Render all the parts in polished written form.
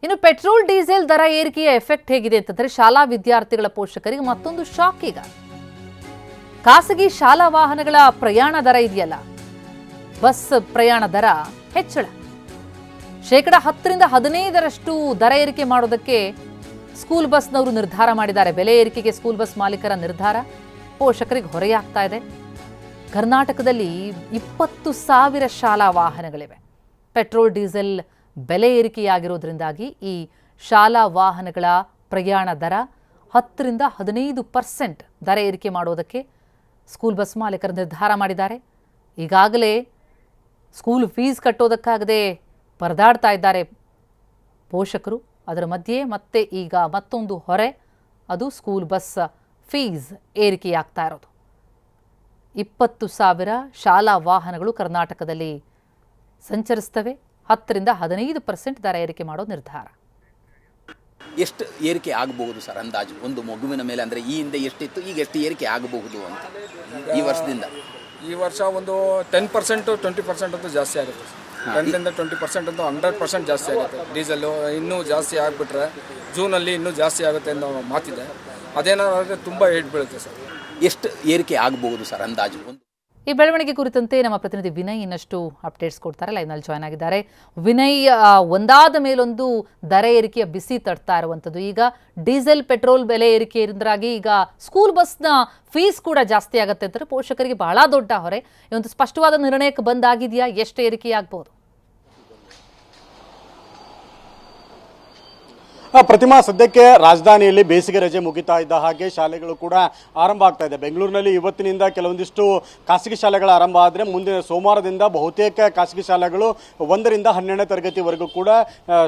ಇನ್ನು petrol diesel ದರ ಏರಿಕೆಯ ಎಫೆಕ್ಟ್ ಹೇಗಿದೆ ಅಂತಂದ್ರೆ ಶಾಲಾ ವಿದ್ಯಾರ್ಥಿಗಳ ಪೋಷಕರಿಗೆ ಮತ್ತೊಂದು ಶಾಕ್ ಈಗ. ಖಾಸಗಿ ಶಾಲಾ ವಾಹನಗಳ ಪ್ರಯಾಣ ದರ ಇದೆಯಲ್ಲ, ಬಸ್ ಪ್ರಯಾಣ ದರ ಹೆಚ್ಚಳ ಶೇಕಡ 10ರಿಂದ 15ರಷ್ಟು ದರ ಏರಿಕೆ ಮಾಡೋದಕ್ಕೆ ಸ್ಕೂಲ್ ಬಸ್ನವರು ನಿರ್ಧಾರ ಮಾಡಿದ್ದಾರೆ. ಬೆಲೆ ಏರಿಕೆಗೆ ಸ್ಕೂಲ್ ಬಸ್ ಮಾಲೀಕರ ನಿರ್ಧಾರ ಪೋಷಕರಿಗೆ ಹೊರೆಯಾಗ್ತಾ ಇದೆ. ಕರ್ನಾಟಕದಲ್ಲಿ 20,000 ಶಾಲಾ ವಾಹನಗಳಿವೆ. ಪೆಟ್ರೋಲ್ ಡೀಸೆಲ್ ಬೆಲೆ ಏರಿಕೆಯಾಗಿರೋದ್ರಿಂದಾಗಿ ಈ ಶಾಲಾ ವಾಹನಗಳ ಪ್ರಯಾಣ ದರ 10ರಿಂದ 15% ದರ ಏರಿಕೆ ಮಾಡೋದಕ್ಕೆ ಸ್ಕೂಲ್ ಬಸ್ ಮಾಲೀಕರು ನಿರ್ಧಾರ ಮಾಡಿದ್ದಾರೆ. ಈಗಾಗಲೇ ಸ್ಕೂಲ್ ಫೀಸ್ ಕಟ್ಟೋದಕ್ಕಾಗದೆ ಪರದಾಡ್ತಾ ಇದ್ದಾರೆ ಪೋಷಕರು. ಅದರ ಮಧ್ಯೆ ಮತ್ತೆ ಈಗ ಮತ್ತೊಂದು ಹೊರೆ, ಅದು ಸ್ಕೂಲ್ ಬಸ್ ಫೀಸ್ ಏರಿಕೆಯಾಗ್ತಾ ಇರೋದು. 20,000 ಶಾಲಾ ವಾಹನಗಳು ಕರ್ನಾಟಕದಲ್ಲಿ ಸಂಚರಿಸ್ತವೆ. 10ರಿಂದ 15% ದರ ಏರಿಕೆ ಮಾಡೋ ನಿರ್ಧಾರ. ಎಷ್ಟು ಏರಿಕೆ ಆಗಬಹುದು ಸರ್ ಅಂದಾಜು ಒಂದು ಮಗುವಿನ ಮೇಲೆ? ಅಂದರೆ ಈ ಹಿಂದೆ ಎಷ್ಟಿತ್ತು, ಈಗ ಎಷ್ಟು ಏರಿಕೆ ಆಗಬಹುದು ಅಂತ ಈ ವರ್ಷದಿಂದ? ಈ ವರ್ಷ ಒಂದು 10% 20% ಅಂತೂ ಜಾಸ್ತಿ ಆಗುತ್ತೆ. 10ರಿಂದ 20% ಅಂತೂ 100% ಜಾಸ್ತಿ ಆಗುತ್ತೆ. ಡೀಸೆಲ್ಲು ಇನ್ನೂ ಜಾಸ್ತಿ ಆಗಿಬಿಟ್ರೆ ಜೂನಲ್ಲಿ ಇನ್ನೂ ಜಾಸ್ತಿ ಆಗುತ್ತೆ ಅನ್ನೋ ಮಾತಿದೆ. ಅದೇನಾದ್ರೆ ತುಂಬ ಏಟ್ ಬೀಳುತ್ತೆ ಸರ್. ಎಷ್ಟು ಏರಿಕೆ ಆಗಬಹುದು ಸರ್ ಅಂದಾಜು? ಈ ಬೆಳವಣಿಗೆ ಕುರಿತಂತೆ ನಮ್ಮ ಪ್ರತಿನಿಧಿ ವಿನಯ್ ಇನ್ನಷ್ಟು ಅಪ್ಡೇಟ್ಸ್ ಕೊಡ್ತಾರೆ. ಲೈವ್ನಲ್ಲಿ ಜಾಯ್ನ್ ಆಗಿದ್ದಾರೆ. ವಿನಯ್, ಒಂದಾದ ಮೇಲೊಂದು ದರ ಏರಿಕೆಯ ಬಿಸಿ ತಡ್ತಾ ಇರುವಂಥದ್ದು. ಈಗ ಡೀಸೆಲ್ ಪೆಟ್ರೋಲ್ ಬೆಲೆ ಏರಿಕೆಯಿಂದಾಗಿ ಈಗ ಸ್ಕೂಲ್ ಬಸ್ನ ಫೀಸ್ ಕೂಡ ಜಾಸ್ತಿ ಆಗುತ್ತೆ ಅಂತಾರೆ. ಪೋಷಕರಿಗೆ ಬಹಳ ದೊಡ್ಡ ಹೊರೆ. ಈ ಒಂದು ಸ್ಪಷ್ಟವಾದ ನಿರ್ಣಯಕ್ಕೆ ಬಂದಾಗಿದೆಯಾ? ಎಷ್ಟು ಏರಿಕೆಯಾಗಬಹುದು? ಪ್ರತಿಮಾ, ಸದ್ಯಕ್ಕೆ ರಾಜಧಾನಿಯಲ್ಲಿ ಬೇಸಿಗೆ ರಜೆ ಮುಗಿತಾ ಇದ್ದ ಹಾಗೆ ಶಾಲೆಗಳು ಕೂಡ ಆರಂಭ ಆಗ್ತಾ ಇದೆ. ಬೆಂಗಳೂರಿನಲ್ಲಿ ಇವತ್ತಿನಿಂದ ಕೆಲವೊಂದಿಷ್ಟು ಖಾಸಗಿ ಶಾಲೆಗಳ ಆರಂಭ ಆದರೆ ಮುಂದಿನ ಸೋಮವಾರದಿಂದ ಬಹುತೇಕ ಖಾಸಗಿ ಶಾಲೆಗಳು 1ರಿಂದ 12ನೇ ತರಗತಿವರೆಗೂ ಕೂಡ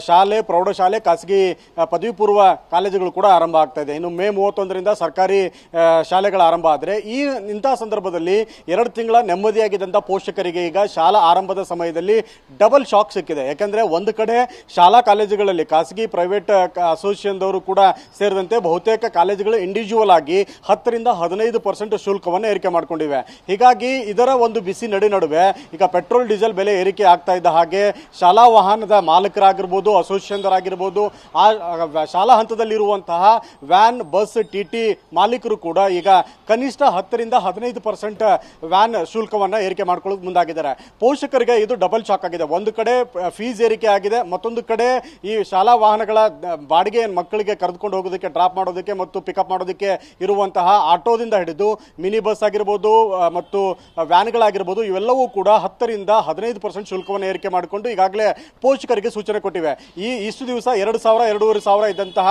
ಶಾಲೆ, ಪ್ರೌಢಶಾಲೆ, ಖಾಸಗಿ ಪದವಿ ಪೂರ್ವ ಕಾಲೇಜುಗಳು ಕೂಡ ಆರಂಭ ಆಗ್ತಾ ಇದೆ. ಇನ್ನು ಮೇ 31ರಿಂದ ಸರ್ಕಾರಿ ಶಾಲೆಗಳ ಆರಂಭ ಆದರೆ ಇಂತಹ ಸಂದರ್ಭದಲ್ಲಿ 2 ತಿಂಗಳ ನೆಮ್ಮದಿಯಾಗಿದ್ದಂಥ ಪೋಷಕರಿಗೆ ಈಗ ಶಾಲಾ ಆರಂಭದ ಸಮಯದಲ್ಲಿ ಡಬಲ್ ಶಾಕ್ ಸಿಕ್ಕಿದೆ. ಯಾಕಂದರೆ ಒಂದು ಕಡೆ ಶಾಲಾ ಕಾಲೇಜುಗಳಲ್ಲಿ ಖಾಸಗಿ ಪ್ರೈವೇಟ್ ಅಸೋಸಿಯೇಷನ್ದವರು ಕೂಡ ಸೇರಿದಂತೆ ಬಹುತೇಕ ಕಾಲೇಜುಗಳು ಇಂಡಿವಿಜುವಲ್ ಆಗಿ 10ರಿಂದ 15% ಶುಲ್ಕವನ್ನು ಏರಿಕೆ ಮಾಡಿಕೊಂಡಿವೆ. ಹೀಗಾಗಿ ಇದರ ಒಂದು ಬಿಸಿ ನಡುವೆ ಈಗ ಪೆಟ್ರೋಲ್ ಡೀಸೆಲ್ ಬೆಲೆ ಏರಿಕೆ ಆಗ್ತಾ ಇದ್ದ ಹಾಗೆ ಶಾಲಾ ವಾಹನದ ಮಾಲೀಕರಾಗಿರ್ಬೋದು, ಅಸೋಸಿಯೇಷನ್ದರಾಗಿರ್ಬೋದು, ಆ ಶಾಲಾ ಹಂತದಲ್ಲಿರುವಂತಹ ವ್ಯಾನ್, ಬಸ್, ಟಿಟಿ ಮಾಲೀಕರು ಕೂಡ ಈಗ ಕನಿಷ್ಠ 10ರಿಂದ 15% ವ್ಯಾನ್ ಶುಲ್ಕವನ್ನು ಏರಿಕೆ ಮಾಡ್ಕೊಳ್ಳೋಕೆ ಮುಂದಾಗಿದ್ದಾರೆ. ಪೋಷಕರಿಗೆ ಇದು ಡಬಲ್ ಶಾಕ್ ಆಗಿದೆ. ಒಂದು ಕಡೆ ಫೀಸ್ ಏರಿಕೆ ಆಗಿದೆ, ಮತ್ತೊಂದು ಕಡೆ ಈ ಶಾಲಾ ವಾಹನಗಳ ಬಾಡಿಗೆ ಮಕ್ಕಳಿಗೆ ಕರೆದುಕೊಂಡು ಹೋಗೋದಕ್ಕೆ, ಡ್ರಾಪ್ ಮಾಡೋದಕ್ಕೆ ಮತ್ತು ಪಿಕಪ್ ಮಾಡೋದಕ್ಕೆ ಇರುವಂತಹ ಆಟೋದಿಂದ ಹಿಡಿದು ಮಿನಿ ಬಸ್ ಆಗಿರ್ಬೋದು ಮತ್ತು ವ್ಯಾನ್ಗಳಾಗಿರ್ಬೋದು, ಇವೆಲ್ಲವೂ ಕೂಡ 10ರಿಂದ 15% ಶುಲ್ಕವನ್ನು ಏರಿಕೆ ಮಾಡಿಕೊಂಡು ಈಗಾಗಲೇ ಪೋಷಕರಿಗೆ ಸೂಚನೆ ಕೊಟ್ಟಿವೆ. ಇಷ್ಟು ದಿವಸ 2,000, 2,500 ಇದ್ದಂತಹ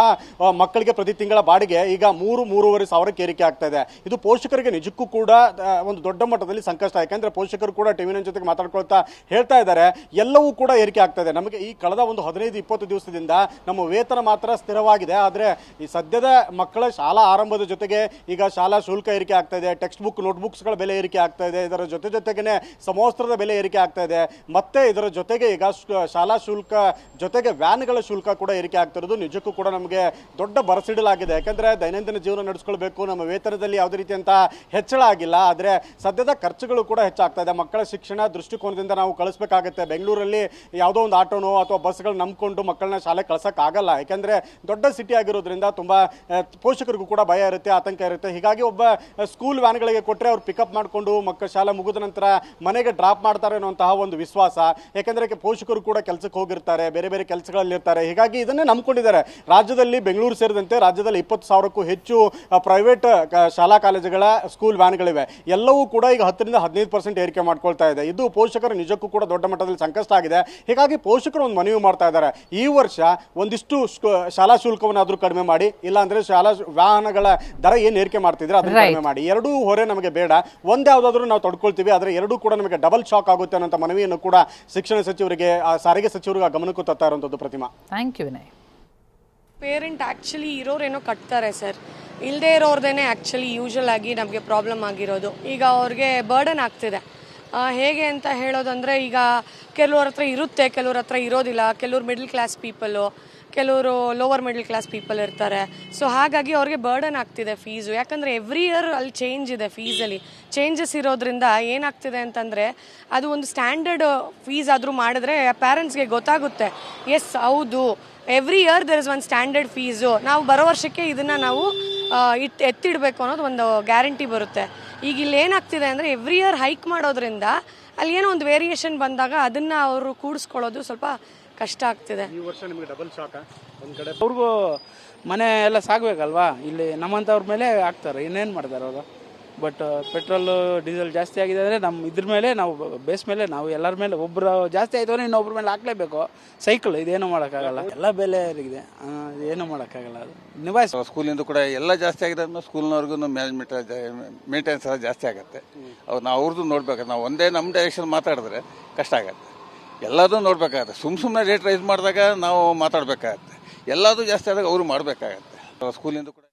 ಮಕ್ಕಳಿಗೆ ಪ್ರತಿ ತಿಂಗಳ ಬಾಡಿಗೆ ಈಗ 3,500 ಏರಿಕೆ ಆಗ್ತಾ ಇದೆ. ಇದು ಪೋಷಕರಿಗೆ ನಿಜಕ್ಕೂ ಕೂಡ ಒಂದು ದೊಡ್ಡ ಮಟ್ಟದಲ್ಲಿ ಸಂಕಷ್ಟ. ಯಾಕೆಂದ್ರೆ ಪೋಷಕರು ಕೂಡ ಟಿವಿ9 ಜೊತೆಗೆ ಮಾತಾಡ್ಕೊಳ್ತಾ ಹೇಳ್ತಾ ಇದ್ದಾರೆ, ಎಲ್ಲವೂ ಕೂಡ ಏರಿಕೆ ಆಗ್ತಾ ಇದೆ. ನಮಗೆ ಈ ಕಳೆದ ಒಂದು 15-20 ದಿವಸದಿಂದ ನಮ್ಮ ವೇತನ ಮಾತ್ರ ಸ್ಥಿರವಾಗಿದೆ. ಆದರೆ ಈ ಸದ್ಯದ ಮಕ್ಕಳ ಶಾಲಾ ಆರಂಭದ ಜೊತೆಗೆ ಈಗ ಶಾಲಾ ಶುಲ್ಕ ಏರಿಕೆ ಆಗ್ತಾ ಇದೆ, ಟೆಕ್ಸ್ಟ್ ಬುಕ್, ನೋಟ್ಬುಕ್ಸ್ಗಳ ಬೆಲೆ ಏರಿಕೆ ಆಗ್ತಾ ಇದೆ, ಇದರ ಜೊತೆಗೇನೆ ಸಮವಸ್ತ್ರದ ಬೆಲೆ ಏರಿಕೆ ಆಗ್ತಾ ಇದೆ. ಮತ್ತೆ ಇದರ ಜೊತೆಗೆ ಈಗ ಶಾಲಾ ಶುಲ್ಕ ಜೊತೆಗೆ ವ್ಯಾನ್ಗಳ ಶುಲ್ಕ ಕೂಡ ಏರಿಕೆ ಆಗ್ತಿರೋದು ನಿಜಕ್ಕೂ ಕೂಡ ನಮಗೆ ದೊಡ್ಡ ಬರಸಿಡಲಾಗಿದೆ. ಯಾಕಂದ್ರೆ ದೈನಂದಿನ ಜೀವನ ನಡೆಸ್ಕೊಳ್ಬೇಕು, ನಮ್ಮ ವೇತನದಲ್ಲಿ ಯಾವುದೇ ರೀತಿಯಂತ ಹೆಚ್ಚಳ ಆಗಿಲ್ಲ, ಆದರೆ ಸದ್ಯದ ಖರ್ಚುಗಳು ಕೂಡ ಹೆಚ್ಚಾಗ್ತಾ ಇದೆ. ಮಕ್ಕಳ ಶಿಕ್ಷಣ ದೃಷ್ಟಿಕೋನದಿಂದ ನಾವು ಕಳಿಸ್ಬೇಕಾಗತ್ತೆ. ಬೆಂಗಳೂರಲ್ಲಿ ಯಾವುದೋ ಒಂದು ಆಟೋನೋ ಅಥವಾ ಬಸ್ಗಳು ನಂಬಿಕೊಂಡು ಮಕ್ಕಳನ್ನ ಶಾಲೆ ಕಳ್ಸೋಕ್ಕಾಗಲ್ಲ. ಯಾಕಂದ್ರೆ ದೊಡ್ಡ ಸಿಟಿ ಆಗಿರೋದ್ರಿಂದ ತುಂಬಾ ಪೋಷಕರಿಗೂ ಕೂಡ ಭಯ ಇರುತ್ತೆ, ಆತಂಕ ಇರುತ್ತೆ. ಹೀಗಾಗಿ ಒಬ್ಬ ಸ್ಕೂಲ್ ವ್ಯಾನ್ಗಳಿಗೆ ಕೊಟ್ಟರೆ ಅವ್ರು ಪಿಕಪ್ ಮಾಡಿಕೊಂಡು ಮಕ್ಕಳ ಶಾಲೆ ಮುಗಿದ ನಂತರ ಮನೆಗೆ ಡ್ರಾಪ್ ಮಾಡ್ತಾರೆ ಅನ್ನುವಂತಹ ಒಂದು ವಿಶ್ವಾಸ. ಯಾಕಂದ್ರೆ ಪೋಷಕರು ಕೂಡ ಕೆಲಸಕ್ಕೆ ಹೋಗಿರ್ತಾರೆ, ಬೇರೆ ಬೇರೆ ಕೆಲಸಗಳಲ್ಲಿ ಇರ್ತಾರೆ. ಹೀಗಾಗಿ ಇದನ್ನೇ ನಂಬ್ಕೊಂಡಿದ್ದಾರೆ. ರಾಜ್ಯದಲ್ಲಿ ಬೆಂಗಳೂರು ಸೇರಿದಂತೆ ರಾಜ್ಯದಲ್ಲಿ 20,000ಕ್ಕೂ ಹೆಚ್ಚು ಪ್ರೈವೇಟ್ ಶಾಲಾ ಕಾಲೇಜುಗಳ ಸ್ಕೂಲ್ ವ್ಯಾನ್ಗಳಿವೆ. ಎಲ್ಲವೂ ಕೂಡ ಈಗ 10ರಿಂದ 15% ಏರಿಕೆ ಮಾಡ್ಕೊಳ್ತಾ ಇದೆ. ಇದು ಪೋಷಕರು ನಿಜಕ್ಕೂ ಕೂಡ ದೊಡ್ಡ ಮಟ್ಟದಲ್ಲಿ ಸಂಕಷ್ಟ ಆಗಿದೆ. ಹೀಗಾಗಿ ಪೋಷಕರು ಒಂದು ಮನವಿ ಮಾಡ್ತಾ ಇದ್ದಾರೆ, ಈ ವರ್ಷ ಒಂದಿಷ್ಟು ಶಾಲಾ ಶುಲ್ಕವನ್ನಾದ್ರೂ ಕಡಿಮೆ ಮಾಡಿ, ಇಲ್ಲ ಅಂದ್ರೆ ಶಾಲಾ ವಾಹನಗಳ ದರ ಏನು ಏರಿಕೆ ಮಾಡ್ತಿದ್ರೆ ಅದನ್ನ ಕಡಿಮೆ ಮಾಡಿ. ಎರಡೂ ಹೊರೆ ನಮಗೆ ಬೇಡ, ಒಂದ್ಯಾವ್ದಾದ್ರೂ ನಾವು ತಡ್ಕೊಳ್ತೀವಿ, ಆದ್ರೆ ಎರಡೂ ಕೂಡ ನಮಗೆ ಡಬಲ್ ಶಾಕ್ ಆಗುತ್ತೆ ಅನ್ನೋ ಮನವಿಯನ್ನು ಕೂಡ ಶಿಕ್ಷಣ ಸಚಿವರಿಗೆ, ಸಾರಿಗೆ ಸಚಿವರಿಗೆ ಗಮನಕ್ಕೂ ತರ್ತಾ ಇರುವಂತದ್ದು. Pratima, thank you Vinay. Parent actually ಇರೋರೇನೋ ಕಟ್ತಾರೆ ಸರ್, ಇಲ್ಲದೆ ಇರೋರ್ದೇನೆ ಆ್ಯಕ್ಚುಲಿ ಯೂಶಲ್ ಆಗಿ ನಮಗೆ ಪ್ರಾಬ್ಲಮ್ ಆಗಿರೋದು. ಈಗ ಅವ್ರಿಗೆ ಬರ್ಡನ್ ಆಗ್ತಿದೆ. ಹೇಗೆ ಅಂತ ಹೇಳೋದಂದರೆ, ಈಗ ಕೆಲವ್ರ ಹತ್ರ ಇರುತ್ತೆ, ಕೆಲವ್ರ ಹತ್ರ ಇರೋದಿಲ್ಲ. ಕೆಲವ್ರು ಮಿಡಲ್ ಕ್ಲಾಸ್ ಪೀಪಲ್ಲು, ಕೆಲವರು ಲೋವರ್ ಮಿಡಲ್ ಕ್ಲಾಸ್ ಪೀಪಲ್ ಇರ್ತಾರೆ. ಸೊ ಹಾಗಾಗಿ ಅವ್ರಿಗೆ ಬರ್ಡನ್ ಆಗ್ತಿದೆ ಫೀಸು. ಯಾಕಂದರೆ ಎವ್ರಿ ಇಯರ್ ಅಲ್ಲಿ ಚೇಂಜ್ ಇದೆ, ಫೀಸಲ್ಲಿ ಚೇಂಜಸ್ ಇರೋದ್ರಿಂದ ಏನಾಗ್ತಿದೆ ಅಂತಂದರೆ, ಅದು ಒಂದು ಸ್ಟ್ಯಾಂಡರ್ಡ್ ಫೀಸ್ ಆದರೂ ಮಾಡಿದ್ರೆ ಪೇರೆಂಟ್ಸ್ಗೆ ಗೊತ್ತಾಗುತ್ತೆ, ಎಸ್ ಹೌದು ಎವ್ರಿ ಇಯರ್ ದರ್ ಇಸ್ ಒಂದು ಸ್ಟ್ಯಾಂಡರ್ಡ್ ಫೀಸು. ನಾವು ಬರೋ ವರ್ಷಕ್ಕೆ ಇದನ್ನು ನಾವು ಎತ್ತಿಡಬೇಕು ಅನ್ನೋದು ಒಂದು ಗ್ಯಾರಂಟಿ ಬರುತ್ತೆ. ಈಗ ಇಲ್ಲಿ ಏನಾಗ್ತಿದೆ ಅಂದರೆ ಎವ್ರಿ ಇಯರ್ ಹೈಕ್ ಮಾಡೋದ್ರಿಂದ ಅಲ್ಲಿ ಏನೋ ಒಂದು ವೇರಿಯೇಷನ್ ಬಂದಾಗ ಅದನ್ನು ಅವರು ಕೂಡಿಸ್ಕೊಳ್ಳೋದು ಸ್ವಲ್ಪ ಕಷ್ಟ ಆಗ್ತಿದೆ. ಈ ವರ್ಷ ನಿಮಗೆ ಡಬಲ್ ಶಾಕ್ ಒಂದು ಕಡೆ. ಅವ್ರಿಗೂ ಮನೆ ಎಲ್ಲ ಸಾಗಬೇಕಲ್ವಾ, ಇಲ್ಲಿ ನಮ್ಮಂಥವ್ರ ಮೇಲೆ ಹಾಕ್ತಾರೆ, ಇನ್ನೇನು ಮಾಡ್ತಾರೆ ಅವರು. ಬಟ್ ಪೆಟ್ರೋಲು ಡೀಸೆಲ್ ಜಾಸ್ತಿ ಆಗಿದೆ ಅಂದರೆ ನಮ್ಮ ಇದ್ರ ಮೇಲೆ ನಾವು ಬೇಸ್ ಮೇಲೆ ನಾವು ಎಲ್ಲರ ಮೇಲೆ ಒಬ್ಬರು ಜಾಸ್ತಿ ಆಯಿತು ಅಂದರೆ ಇನ್ನೊಬ್ಬರ ಮೇಲೆ ಹಾಕ್ಲೇಬೇಕು. ಸೈಕಲ್ ಇದೇನು ಮಾಡೋಕ್ಕಾಗಲ್ಲ, ಎಲ್ಲ ಬೆಲೆ ಇದೆ, ಏನೂ ಮಾಡೋಕ್ಕಾಗಲ್ಲ, ಅದು ನಿಭಾಯಿಸ. ಸ್ಕೂಲಿಂದ ಕೂಡ ಎಲ್ಲ ಜಾಸ್ತಿ ಆಗಿದೆ ಅಂದ್ರೆ ಸ್ಕೂಲ್ನವ್ರಿಗೂ ಮೇಂಟೆನೆನ್ಸ್ ಎಲ್ಲ ಜಾಸ್ತಿ ಆಗುತ್ತೆ. ನಾವು ಅವ್ರದ್ದು ನೋಡ್ಬೇಕು. ನಾವು ಒಂದೇ ನಮ್ಮ ಡೈರೆಕ್ಷನ್ ಮಾತಾಡಿದ್ರೆ ಕಷ್ಟ ಆಗುತ್ತೆ. ಎಲ್ಲದೂ ನೋಡ್ಬೇಕಾಗತ್ತೆ. ಸುಮ್ಮನೆ ರೇಟ್ ರೈಸ್ ಮಾಡಿದಾಗ ನಾವು ಮಾತಾಡಬೇಕಾಗತ್ತೆ. ಎಲ್ಲದೂ ಜಾಸ್ತಿ ಆದಾಗ ಅವರು ಮಾಡಬೇಕಾಗತ್ತೆ. ಸ್ಕೂಲಿಂದ ಕೂಡ